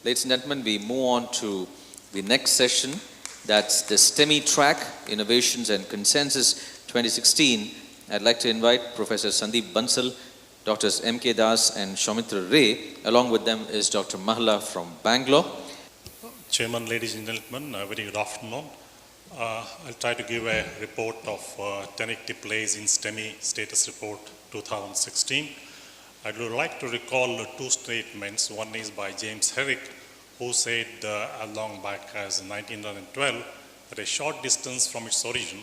Ladies and gentlemen, we move on to the next session. That's the STEMI track, Innovations and Consensus 2016. I'd like to invite Professor Sandeep Bansal, Drs. M.K. Das and Shaumitra Ray. Along with them is Dr. Mahla from Bangalore. Chairman, ladies and gentlemen, very good afternoon. I'll try to give a report of TNK plays in STEMI Status Report 2016. I would like to recall two statements. One is by James Herrick, who said along back as 1912 that a short distance from its origin,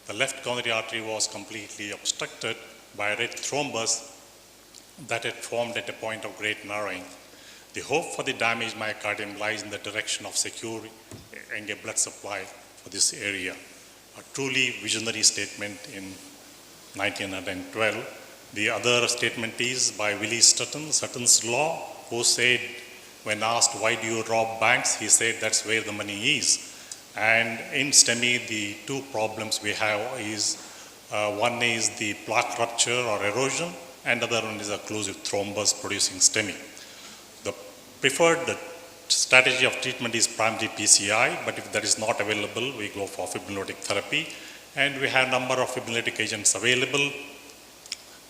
the left coronary artery was completely obstructed by a red thrombus that had formed at a point of great narrowing. The hope for the damaged myocardium lies in the direction of securing a blood supply for this area. A truly visionary statement in 1912. The other statement is by Willie Sutton, Sutton's Law, who said, when asked, why do you rob banks? He said, that's where the money is. And in STEMI, the two problems we have is, one is the plaque rupture or erosion, and the other one is occlusive thrombus producing STEMI. The preferred strategy of treatment is primary PCI, but if that is not available, we go for fibrinolytic therapy. And we have a number of fibrinolytic agents available.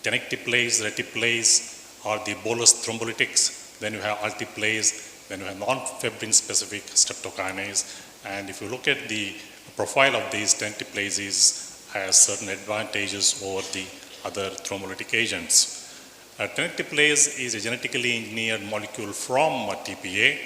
Tenecteplase, retiplase, or the bolus thrombolytics. Then you have altiplase, then you have non-fibrin specific streptokinase. And if you look at the profile of these tenecteplases, has certain advantages over the other thrombolytic agents. Tenecteplase is a genetically engineered molecule from TPA.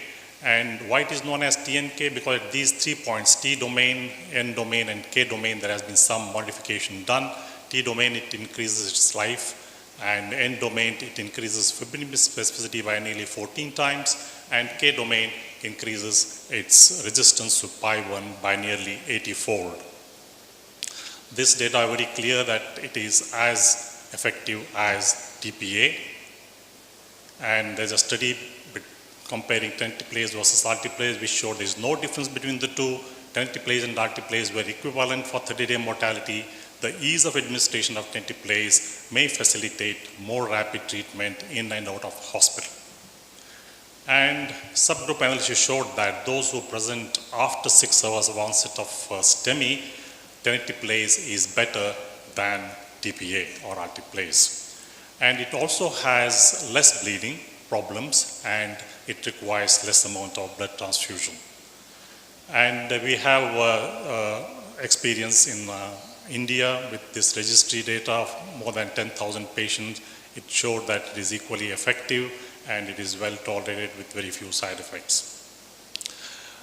And why it is known as TNK? Because at these 3 points, T domain, N domain, and K domain, there has been some modification done. T domain, it increases its life, and N domain, it increases fibrin specificity by nearly 14 times, and K domain increases its resistance to pi1 by nearly 80-fold. This data are very clear that it is as effective as TPA, and there's a study comparing tenecteplase versus altiplase, which showed there's no difference between the two. Tenecteplase and altiplase were equivalent for 30-day mortality. The ease of administration of tenecteplase may facilitate more rapid treatment in and out of hospital. And subgroup analysis showed that those who present after 6 hours of onset of STEMI, tenecteplase is better than TPA or altiplase. And it also has less bleeding problems, and it requires less amount of blood transfusion. And we have experience in India with this registry data of more than 10,000 patients. It showed that it is equally effective and it is well tolerated with very few side effects.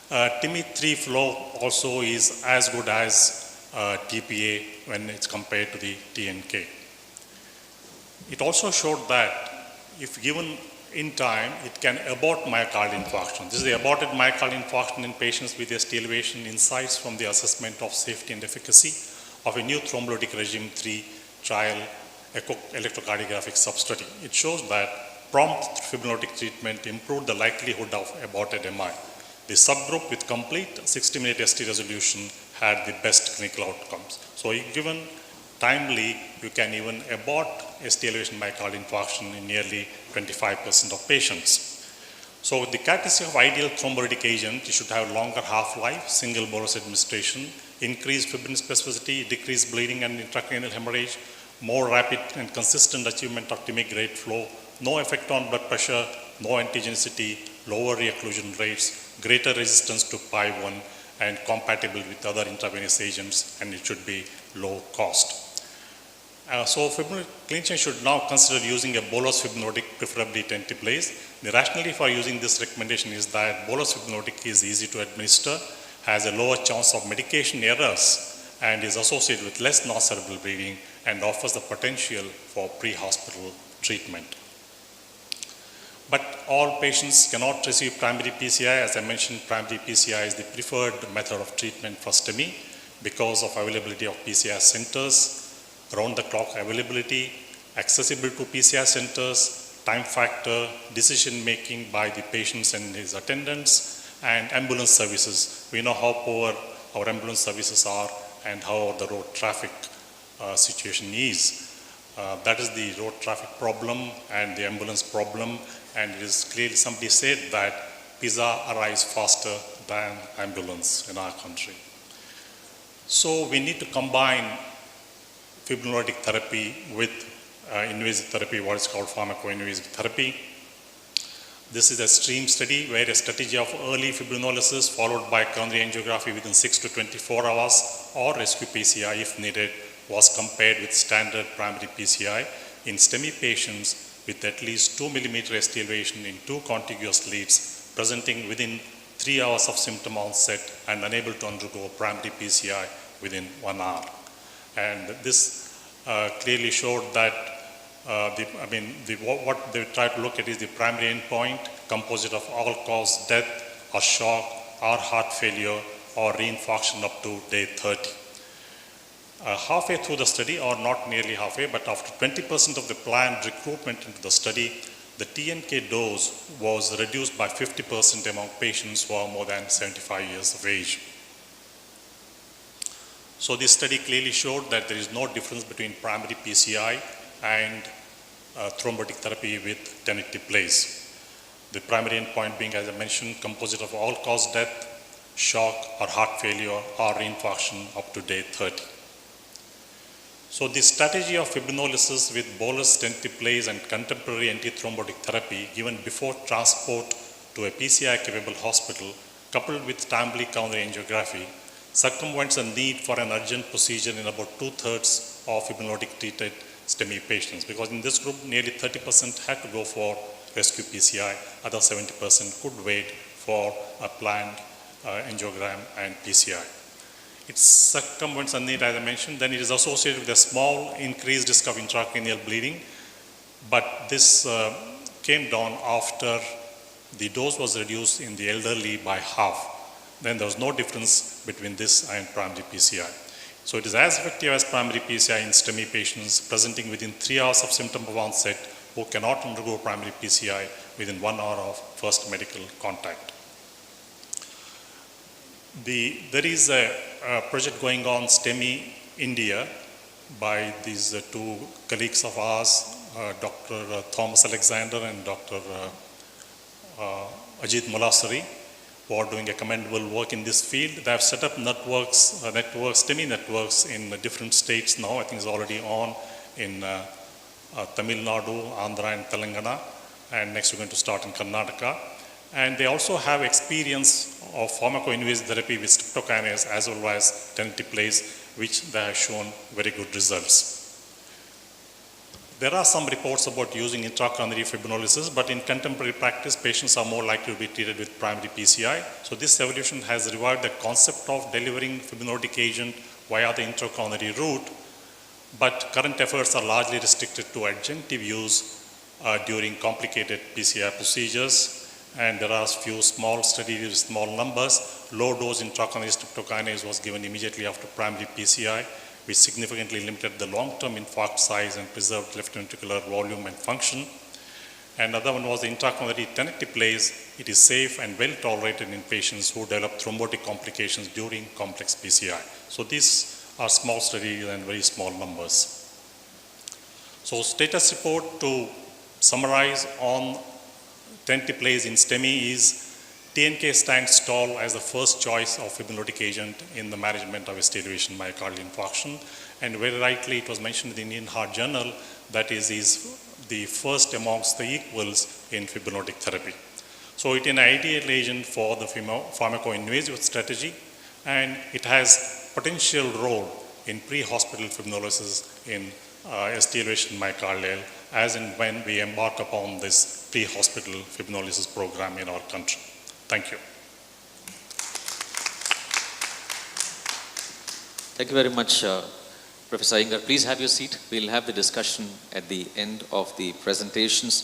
TIMI-3 flow also is as good as TPA when it's compared to the TNK. It also showed that if given in time, it can abort myocardial infarction. This is the aborted myocardial infarction in patients with ST elevation. Insights from the assessment of safety and efficacy of a new thrombolytic regime 3 trial electrocardiographic substudy. It shows that prompt fibrinolytic treatment improved the likelihood of aborted MI. The subgroup with complete 60-minute ST resolution had the best clinical outcomes. So if given timely, you can even abort ST elevation myocardial infarction in nearly 25% of patients. So with the characteristic of ideal thrombolytic agent, you should have longer half-life, single bolus administration, increased fibrin specificity, decreased bleeding and intracranial hemorrhage, more rapid and consistent achievement of TIMI grade flow, no effect on blood pressure, no antigenicity, lower reocclusion rates, greater resistance to pi1, and compatible with other intravenous agents, and it should be low cost. So clinicians should now consider using a bolus fibrinolytic, preferably tenecteplase. The rationale for using this recommendation is that bolus fibrinolytic is easy to administer, has a lower chance of medication errors, and is associated with less non-cerebral bleeding, and offers the potential for pre-hospital treatment. But all patients cannot receive primary PCI. As I mentioned, primary PCI is the preferred method of treatment for STEMI because of availability of PCI centers, round-the-clock availability, accessible to PCI centers, time factor, decision-making by the patients and his attendants, and ambulance services. We know how poor our ambulance services are and how the road traffic situation is. That is the road traffic problem and the ambulance problem, and it is clearly, somebody said that pizza arrives faster than ambulance in our country. So we need to combine fibrinolytic therapy with invasive therapy, what is called pharmacoinvasive therapy. This is a stream study where a strategy of early fibrinolysis followed by coronary angiography within 6 to 24 hours or rescue PCI if needed was compared with standard primary PCI in STEMI patients with at least 2 millimeter ST elevation in 2 contiguous leads presenting within 3 hours of symptom onset and unable to undergo primary PCI within 1 hour. And this clearly showed that what they try to look at is the primary endpoint composite of all-cause death or shock or heart failure or reinfarction up to day 30. Halfway through the study, or not nearly halfway, but after 20% of the planned recruitment into the study, the TNK dose was reduced by 50% among patients who are more than 75 years of age. So this study clearly showed that there is no difference between primary PCI and thrombotic therapy with tentative plays. The primary endpoint being, as I mentioned, composite of all-cause death, shock or heart failure or reinfarction up to day 30. So the strategy of fibrinolysis with bolus tentative plays and contemporary antithrombotic therapy given before transport to a PCI-capable hospital, coupled with timely coronary angiography, circumvents the need for an urgent procedure in about 2/3 of fibrinolytic treated STEMI patients, because in this group nearly 30% had to go for rescue PCI, other 70% could wait for a planned angiogram and PCI. It circumvents the need, as I mentioned. Then it is associated with a small increased risk of intracranial bleeding, but this came down after the dose was reduced in the elderly by half. Then there was no difference between this and primary PCI. So it is as effective as primary PCI in STEMI patients presenting within 3 hours of symptom of onset who cannot undergo primary PCI within 1 hour of first medical contact. There is a project going on, STEMI India, by these two colleagues of ours, Dr. Thomas-Iyenger and Dr. Ajit Mulasari, who are doing a commendable work in this field. They have set up networks, STEMI networks in different states now. I think it's already on in Tamil Nadu, Andhra and Telangana, and next we're going to start in Karnataka. And they also have experience of pharmacoinvasive therapy with streptokinase as well as tentative plays, which they have shown very good results. There are some reports about using intracoronary fibrinolysis, but in contemporary practice, patients are more likely to be treated with primary PCI. So this evolution has revived the concept of delivering fibrinolytic agent via the intracoronary route, but current efforts are largely restricted to adjunctive use during complicated PCI procedures. And there are a few small studies with small numbers. Low dose intracoronary streptokinase was given immediately after primary PCI, which significantly limited the long-term infarct size and preserved left ventricular volume and function. And another one was the intracoronary tentative plays. It is safe and well tolerated in patients who develop thrombotic complications during complex PCI. So these are small studies and very small numbers. So status report to summarize on tentative plays in STEMI is TNK stands tall as the first choice of fibrinolytic agent in the management of ST elevation myocardial infarction. And very rightly it was mentioned in the Indian Heart Journal that is the first amongst the equals in fibrinolytic therapy. So it is an ideal agent for the pharmacoinvasive strategy, and it has potential role in pre-hospital fibrinolysis in ST elevation myocardial as and when we embark upon this pre-hospital fibrinolysis program in our country. Thank you. Thank you very much, Professor Iyenger. Please have your seat. We'll have the discussion at the end of the presentations.